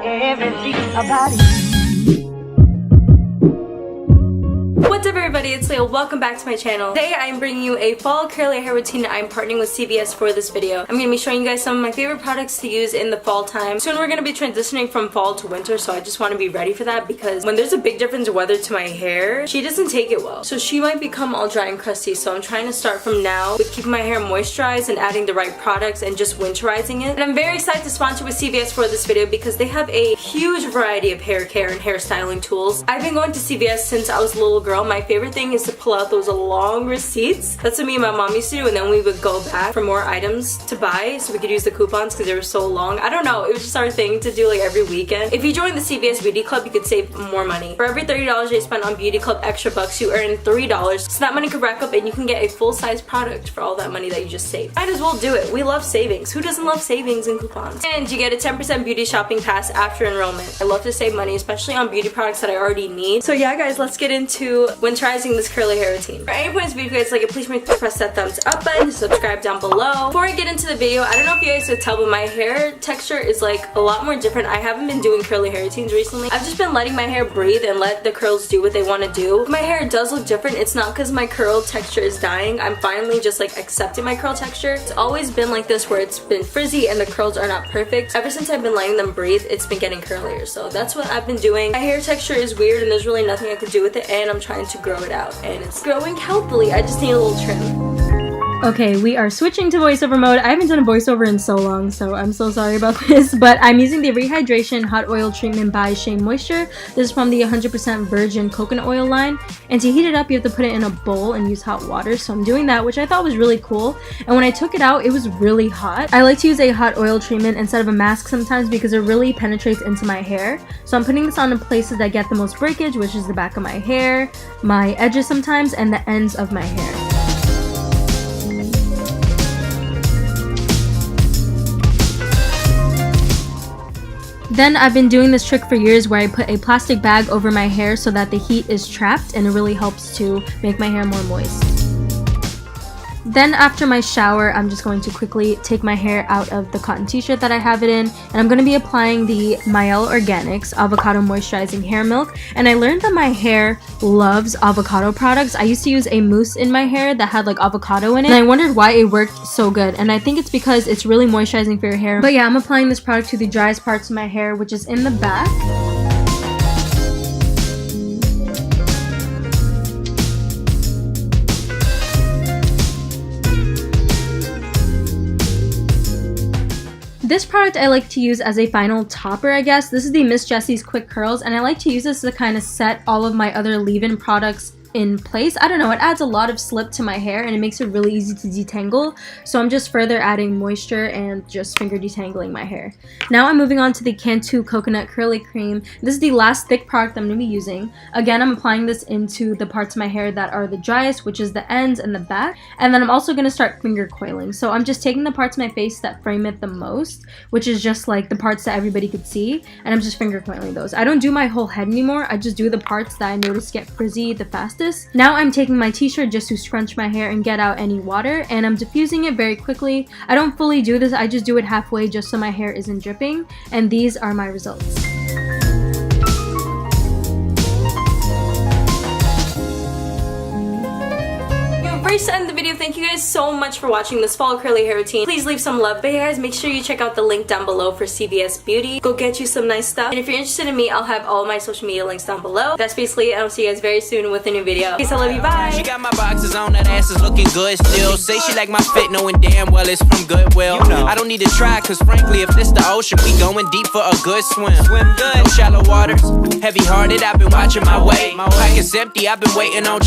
everything about you. What's up everybody, it's Leah. Welcome back to my channel. Today I'm bringing you a fall curly hair routine. I'm partnering with CVS for this video. I'm going to be showing you guys some of my favorite products to use in the fall time. Soon we're going to be transitioning from fall to winter, so I just want to be ready for that because when there's a big difference in weather to my hair, she doesn't take it well. So she might become all dry and crusty, so I'm trying to start from now with keeping my hair moisturized and adding the right products and just winterizing it. And I'm very excited to sponsor with CVS for this video because they have a huge variety of hair care and hairstyling tools. I've been going to CVS since I was a little girl. My favorite thing is to pull out those long receipts. That's what me and my mom used to do, and then we would go back for more items to buy so we could use the coupons because they were so long. I don't know, it was just our thing to do like every weekend. If you join the CVS Beauty Club, you could save more money. For every $30 you spend on Beauty Club extra bucks, you earn $3, so that money could rack up and you can get a full-size product for all that money that you just saved. Might as well do it. We love savings. Who doesn't love savings and coupons? And you get a 10% beauty shopping pass after enrollment. I love to save money, especially on beauty products that I already need. So yeah guys, let's get into winterizing this curly hair routine. For any points of view, if you guys like it, please make sure to press that thumbs up button, subscribe down below. Before I get into the video, I don't know if you guys could tell, but my hair texture is like a lot more different. I haven't been doing curly hair routines recently. I've just been letting my hair breathe and let the curls do what they want to do. My hair does look different. It's not because my curl texture is dying. I'm finally just like accepting my curl texture. It's always been like this where it's been frizzy and the curls are not perfect. Ever since I've been letting them breathe, it's been getting curlier. So that's what I've been doing. My hair texture is weird and there's really nothing I could do with it, and I'm trying to grow it out. And it's growing healthily. I just need a little trim. Okay, we are switching to voiceover mode. I haven't done a voiceover in so long, so I'm so sorry about this, but I'm using the Rehydration Hot Oil Treatment by Shea Moisture. This is from the 100% virgin coconut oil line, and to heat it up you have to put it in a bowl and use hot water, so I'm doing that, which I thought was really cool. And when I took it out, it was really hot. I like to use a hot oil treatment instead of a mask sometimes because it really penetrates into my hair. So I'm putting this on in places that get the most breakage, which is the back of my hair, my edges sometimes, and the ends of my hair. Then I've been doing this trick for years where I put a plastic bag over my hair so that the heat is trapped, and it really helps to make my hair more moist. Then after my shower, I'm just going to quickly take my hair out of the cotton t-shirt that I have it in, and I'm going to be applying the Mielle Organics Avocado Moisturizing Hair Milk. And I learned that my hair loves avocado products. I used to use a mousse in my hair that had like avocado in it, and I wondered why it worked so good, and I think it's because it's really moisturizing for your hair. But yeah, I'm applying this product to the driest parts of my hair, which is in the back. This product I like to use as a final topper, I guess. This is the Miss Jessie's Quick Curls, and I like to use this to kind of set all of my other leave-in products in place. I don't know, it adds a lot of slip to my hair and it makes it really easy to detangle, so I'm just further adding moisture and just finger detangling my hair. Now I'm moving on to the Cantu Coconut Curly Cream. This is the last thick product I'm going to be using. Again, I'm applying this into the parts of my hair that are the driest, which is the ends and the back, and then I'm also going to start finger coiling. So I'm just taking the parts of my face that frame it the most, which is just like the parts that everybody could see, and I'm just finger coiling those. I don't do my whole head anymore. I just do the parts that I notice get frizzy the fastest. Now I'm taking my t-shirt just to scrunch my hair and get out any water, and I'm diffusing it very quickly. I don't fully do this, I just do it halfway just so my hair isn't dripping, and these are my results. Before to end the video, thank you guys so much for watching this fall curly hair routine. Please leave some love. But yeah guys, make sure you check out the link down below for CVS Beauty. Go get you some nice stuff. And if you're interested in me, I'll have all my social media links down below. That's basically it. I'll see you guys very soon with a new video. Peace, I love you, bye. She got my boxes on, that ass is looking good still. Say she like my fit, knowing damn well it's from Goodwill. You know. I don't need to try, cause frankly, if this the ocean, we going deep for a good swim. Swim good. No shallow waters, heavy hearted, I've been watching my weight. My pocket's empty, I've been waiting on